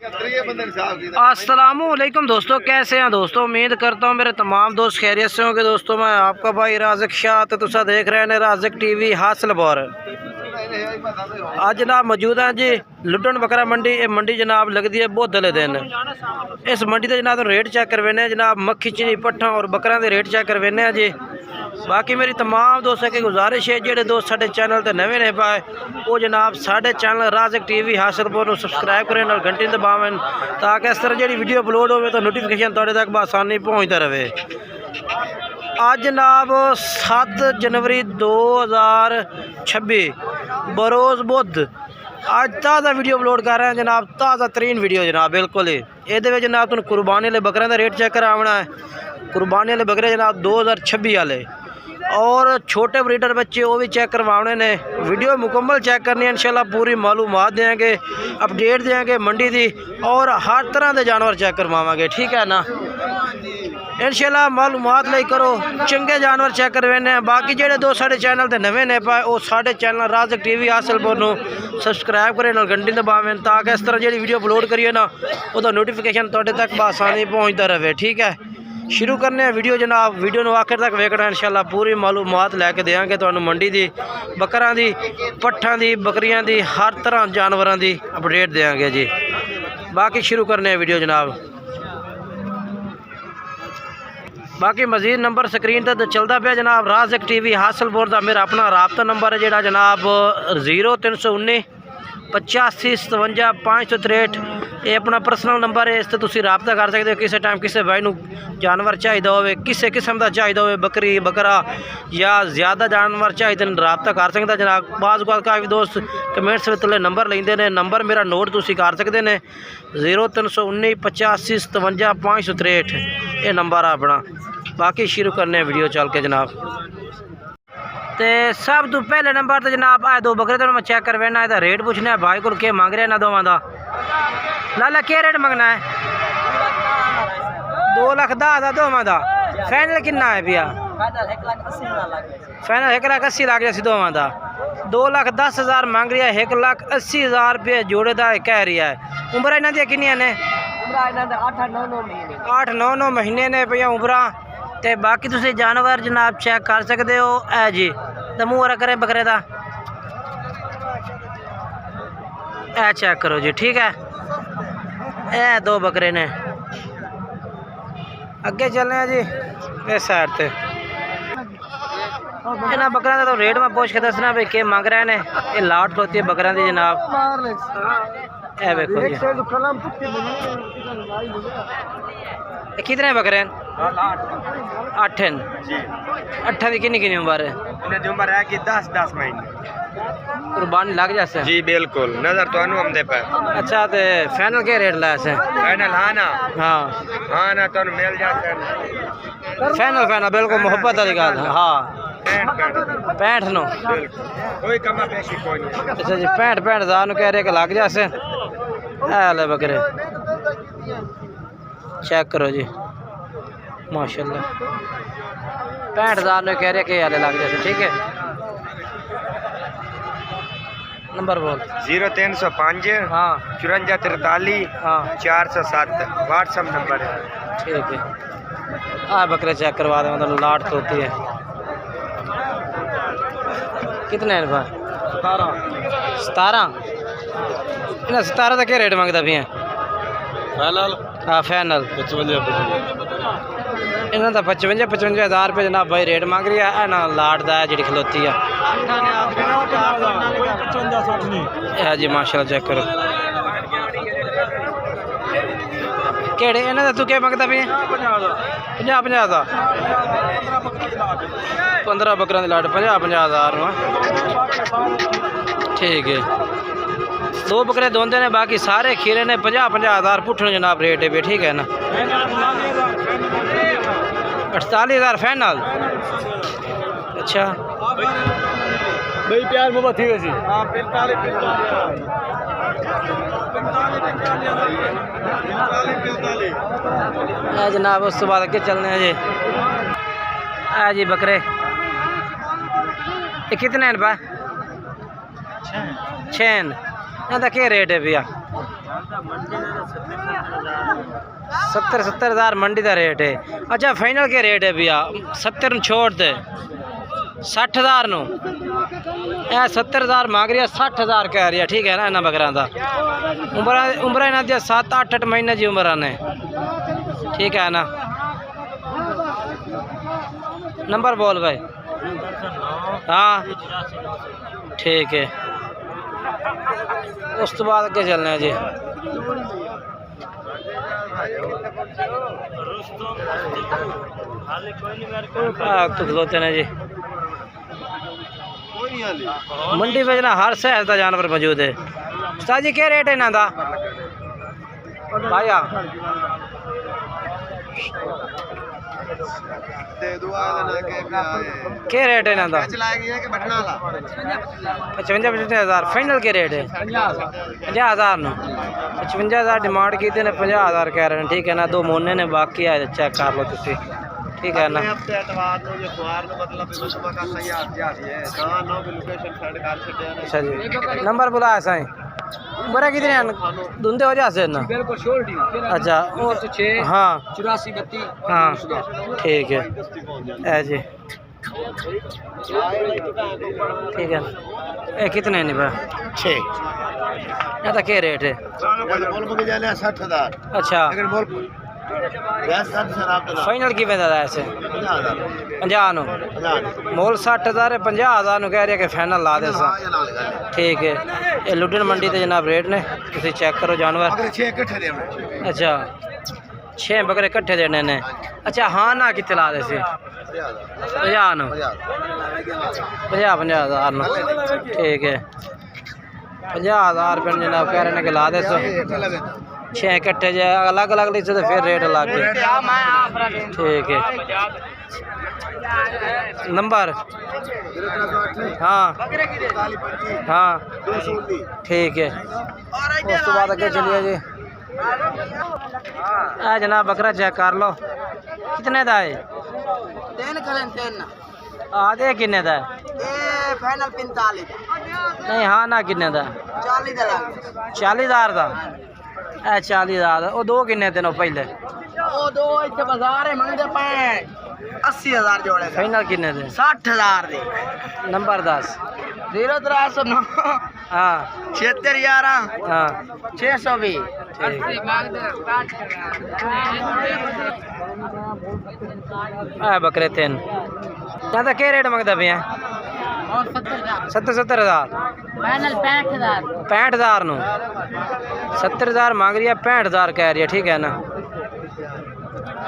अस्सलामुअलैकुम दोस्तों, कैसे हैं दोस्तों। उम्मीद करता हूँ मेरे तमाम दोस्त खैरियत से होंगे। दोस्तों मैं आपका भाई राज़िक शाह तो तुसा देख रहे हैं राज़िक टीवी हासिलपुर। आज जनाब मौजूद हैं जी लुडन बकरा मंडी। ये मंडी जनाब लगती है बहुत दले दिन। इस मंडी से जनाब रेट चेक करवाने जनाब मक्खी चीनी पट्ठा और बकरा के रेट चेक करवाने जी। बाकी मेरी तमाम दोस्तों की गुजारिश है जेडे दोस्त साढ़े चैनल पर नवे ने पाए वो जनाब साढ़े चैनल राज़िक टीवी हासिलपुर सब्सक्राइब करें और घंटी दबावें ताकि इस तरह जी वीडियो अपलोड हो तो नोटिफिकेशन थोड़े तक आसानी पहुँचता रहे। आज जनाब 7 जनवरी 2026 बरोज़ बुध आज ताज़ा वीडियो अपलोड कर रहे हैं जनाब। ताज़ा तरीन वीडियो जनाब बिल्कुल ही। ये जनाब तुम कुर्बानी वाले बकरे का रेट चेक करावना है। कुर्बानी वाले बकरे जनाब 2026 वाले और छोटे ब्रीडर बच्चे वो भी चेक करवाने ने। वीडियो मुकम्मल चेक करनी है इंशाल्लाह। पूरी मालूमात देंगे, अपडेट देंगे मंडी की और हर तरह के जानवर चेक करवाएंगे, ठीक है ना। इंशाल्लाह मालूमात ले करो, चंगे जानवर चेक करवाने। बाकी जेडे दो साढ़े चैनल ते नवे ने पाए वो साढ़े चैनल राज़िक टीवी हासिलपुर सब्सक्राइब करें और घंटी दबावें ताकि इस तरह जी वीडियो अपलोड करिए ना वो नोटिफिकेशन थोड़े तक आसानी पहुँचता रहे, ठीक है। शुरू करने हैं वीडियो जनाब। वीडियो को आखिर तक वेखना इंशाल्लाह। पूरी मालूमात लैके देंगे तो मंडी की बकरां की पट्ठां की बकरियां की हर तरह जानवरों की अपडेट देंगे जी। बाकी शुरू करने हैं वीडियो जनाब। बाकी मजीद नंबर स्क्रीन पर चलता पे जनाब राज़िक टीवी हासिलपुर का मेरा अपना राबता नंबर है जोड़ा जनाब 0319 85 57 563। ये अपना पर्सनल नंबर है। इस तुम रबता कर सकते हो किसी टाइम किसी भाई को जानवर चाहिए हो किसी किस्म का चाहिए हो बकरी बकरा या ज़्यादा जानवर चाहिए रबता कर सकता जनाब। बाज़ काफ़ी दोस्त कमेंट्स में थले नंबर लेंदे ने। नंबर मेरा नोट तुम कर सकते हैं 0319 85 57 563 ये नंबर है अपना। बाकी शुरू करने वीडियो चल के जनाब। तो सब तो पहले नंबर तो जनाब आए दो बकरे तो मैं चेक करवाना है रेट पूछना है भाई को क्या मांग रहे हैं ना दोवां का। लाला क्या रेट मंगना है? 2,10,000 दोवां का। फाइनल कितना है भैया? फाइनल 1,80,000 लग जाए दोवां का। 2,10,000 मांग रही है। 1,80,000 रुपये जोड़े का कह रही है। उम्र इन्हों दी किनिया ने? 8-9 महीने ने भैया उम्र। तो बाकी तुम जानवर जनाब चेक कर सकते हो है जी। तो मूँह करें बकरे का ए चेक करो जी, ठीक है। ए 2 बकरे ने। अगे चलने हैं जी इस साइड से। इन्होंने बकरा का तो रेट में पूछ के दसना भाई क्या मंग रहे हैं। ये लाट होती है बकरा की जनाब। ए देखो जी कितने बकरे हैं? 8 हैं। 8 की कितनी उम्र है? उम्र है कि 10 महीने। कुर्बानी लग जाए जी बिल्कुल नजर तो हम दे पे। अच्छा तो फाइनल क्या रेट लाया से? फाइनल हाँ ना तो मिल जाते फाइनल बिल्कुल मोहब्बत वाली गल। हाँ 65 नो कोई कमा पेशी कोई नहीं। अच्छा जी 65,000 कह रहे लग जाए। ले बकरे चेक करो जी माशाल्लाह। 65,000 कह रहे कि हाले लग जाए, ठीक है। नंबर बोल। 0305 हाँ 5443 हाँ 407 व्हाट्सएप नंबर है, ठीक है। बकरे चेक करवा दें मतलब लाट तो होती है। कितने हैं भाई? 17। इन्हें 17 का क्या रेट मांगता भी है? फाइनल हाँ फाइनल 55 इन्होंने तो 55,000 रुपये जनाब भाई रेट मांग रही है ना। लाट दा जी खलोती है जी माशाल्लाह चेक करो। केड़े इन्होंने तू क्या मंगता भी? 50 का 15 बकरा की लाट 50,000 ठीक है। 2 बकरे दोंदे ने बाकी सारे खीरे ने 50,000 पुठन जनाब रेट है भी, ठीक है ना। 48,000 फाइनल। अच्छा भाई प्यार मोहब्बत थी वैसी। जनाब उस बाद अगे चलने हैं जी। जी बकरे ये कितने हैं भाई? 6 क्या रेट है भैया? 70,000 मंडी का रेट है। अच्छा फाइनल के रेट है भैया? 70 ਨੂੰ छोड़ दे 60,000 ਨੂੰ। ਇਹ 70,000 ਮੰਗ ਰਿਹਾ, 60,000 ਕਹਿ ਰਿਹਾ। ठीक है ना? ਇਹਨਾਂ बकरा ਦਾ उम्र ਇਹਨਾਂ ਦੀ 7-8 महीने की उम्र ने। ठीक है ना? नंबर बोल भाई। हाँ ठीक है। उस तो बाद अगे चलने जी। तो खलोते ने जी मंडी में ना हर शहर का जानवर मौजूद है। उस्ताद जी क्या रेट है इन्हों का भाया? क्या रेट है इन्हों का? 55,000 फाइनल के रेट है? 50,000 नु 55,000 डिमांड की ने 50,000 कह रहे हैं। ठीक है ना? 2 महीने ने बाकी है, चेक कर लो तुसी। ठीक है ना? अच्छा जी नंबर बुलाया साईं बड़ा कितने धुंधे हो जाते ना? अच्छा हाँ 84-32 हाँ ठीक है है जी। ठीक है ये कितने नहीं भाई? 6 तो क्या रेट है? 60,000। अच्छा फाइनल की पैदा ऐसे 50 नु मोल 60,000 है 50,000 नु कह रहे कि फाइनल ला दे। ठीक है ये लुडन मंडी ते जनाब रेट ने तुसी चेक करो जानवर। अच्छा 6 बकरे इकट्ठे देने ने। अच्छा हाँ ना कितने ला दे 50 नु 50,000 नु। ठीक है 50,000 रुपये जनाब कह रहे हैं कि ला दे 6 इकट्ठे जो अलग अलग ली तो फिर रेट अलग है। ठीक है नंबर हाँ हाँ ठीक है उस तो बाद अगे चलिए जी। जनाब बकरा चेक कर लो कितने का है? 3 आधे किन्ने का है? फाइनल 45 नहीं हाँ ना किन्ने का? 40,000 का। 40,000 वो 2 किन्ने दिन पहले? वो 2 इतने बाजार है मंगते पे 80,000 जोड़े। फाइनल किन्ने दे? 60,000 दे। नंबर 10 0309 हाँ 7611 हाँ 620 बकरे 3 ज्यादा क्या रेट मंगता पे हैं? 70,000 फाइनल 65,000 65,000 नु 70,000 मांग रही है 65,000 कह रही है। ठीक है ना?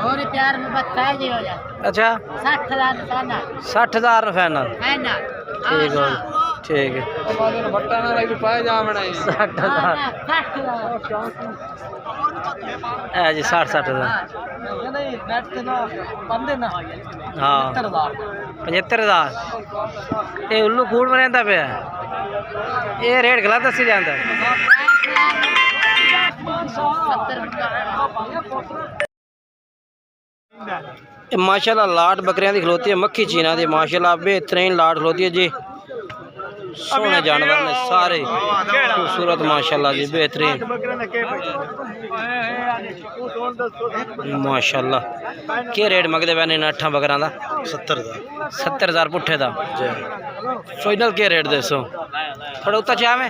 और प्यार में बताया जी हो जाए। अच्छा 60,000 फाइनल 60,000 फाइनल। फाइनल ठीक है ठीक है 60,000 है जी 60,000 हाँ 75,000 ये उल्लू कूड़ में रहता पे ये रेट गलत दसी जाता है। माशाल्लाह लाट बकरियां दी खलोती है मक्खी चीना दी माशाल्लाह बेहतरीन लाट खलोती है जी। सोने जानवर ने सारे खूबसूरत माशाल्लाह जी बेहतरीन माशाल्लाह। क्या रेट मंगते पे इन 8 बकरा का? 70,000 पुट्ठे का। फाइनल क्या रेट दसो? थोड़ा उत्ता चाह में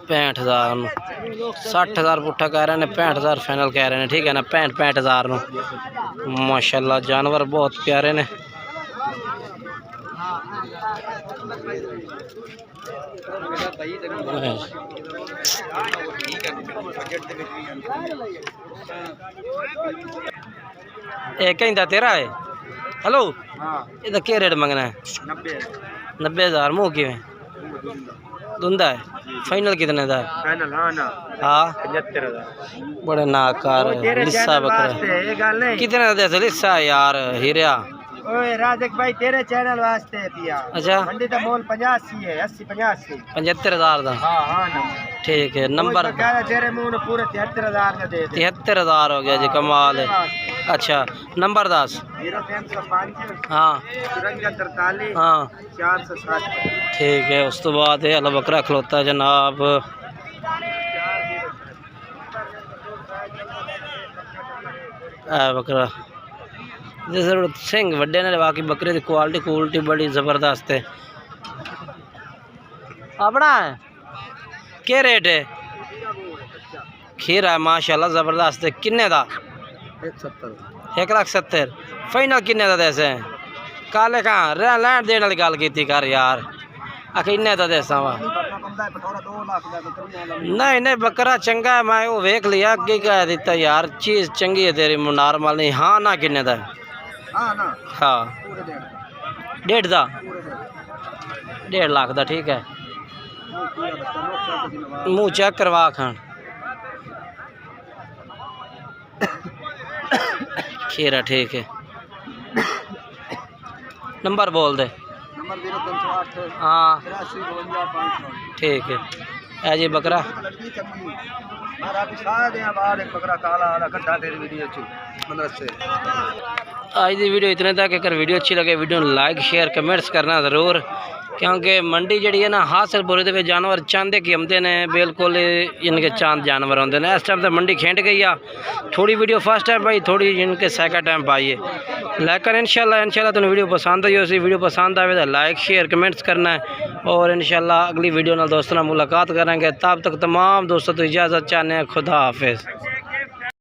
65,000 60,000 पुट्ठा कह रहे हैं 65,000 फाइनल कह रहे हैं। ठीक है ना? 65,000 माशाल्लाह जानवर बहुत प्यारे ने। कहीं तेरा है? हेलो ये क्या रेट मंगना है? 90,000 मुँह कि धुंधा है। फाइनल कितने का है? हाँ 75,000 बड़े नाकार लिस्सा बकरा कितने का दे लिस्सा यार हीरा? ओए राजक भाई तेरे चैनल वास्ते पिया। अच्छा मंडी का मोल 85 है 80-85 75,000 का। हाँ हाँ ना ठीक है नंबर तेरे मुंह ने पूरे 73,000 का दे 73,000 हो गया जी कमाल है। अच्छा नंबर 10 0305 हाँ 5343 हाँ 460 ठीक है। उस तो बाद है अल्लाह बकरा खलोता जनाब बकरा जैसे सिंह वड्डे ने बाकी बकरे की क्वालिटी बड़ी ज़बरदस्त है। अपना है क्या रेट है? खीरा है माशाल्लाह ज़बरदस्त है। किन्ने दा? 1,70,000 फाइनल किन्ने दा देसे? काले कहाँ लैंड देने वाली गल की कर यार। आखिर इन्ने दा देसा वा नहीं बकरा चंगा है। मैं वो वेख लिया अगे कह दिता यार चीज़ चंगी है तेरी नॉर्मल नहीं। हाँ ना किन्ने दा? हाँ 1.5 दा 1.5 लाख दा ठीक है। मुँह चेक करवा खान खीरा ठीक है। नंबर बोल दे। हाँ ठीक है। है जी बकरा आज की वीडियो इतने तक। अगर वीडियो अच्छी लगे वीडियो लाइक शेयर कमेंट्स करना ज़रूर, क्योंकि मंडी जी है ना हासिलपुर के जानवर चांदे की आमदे ने बिल्कुल इनके चांद जानवर आते हैं। इस टाइम तो मंडी खेंड गई है। थोड़ी वीडियो फर्स्ट टाइम पाई थोड़ी इनके सेकंड टाइम पाई है। लेकिन इंशाल्लाह तुम वीडियो पसंद आई हो वीडियो पसंद आए तो लाइक शेयर कमेंट्स करना है। और इंशाल्लाह अगली वीडियो नाल दोस्तों मुलाकात करेंगे। तब तक तमाम दोस्तों तो इजाज़त चाहते हैं। खुदा हाफिज़।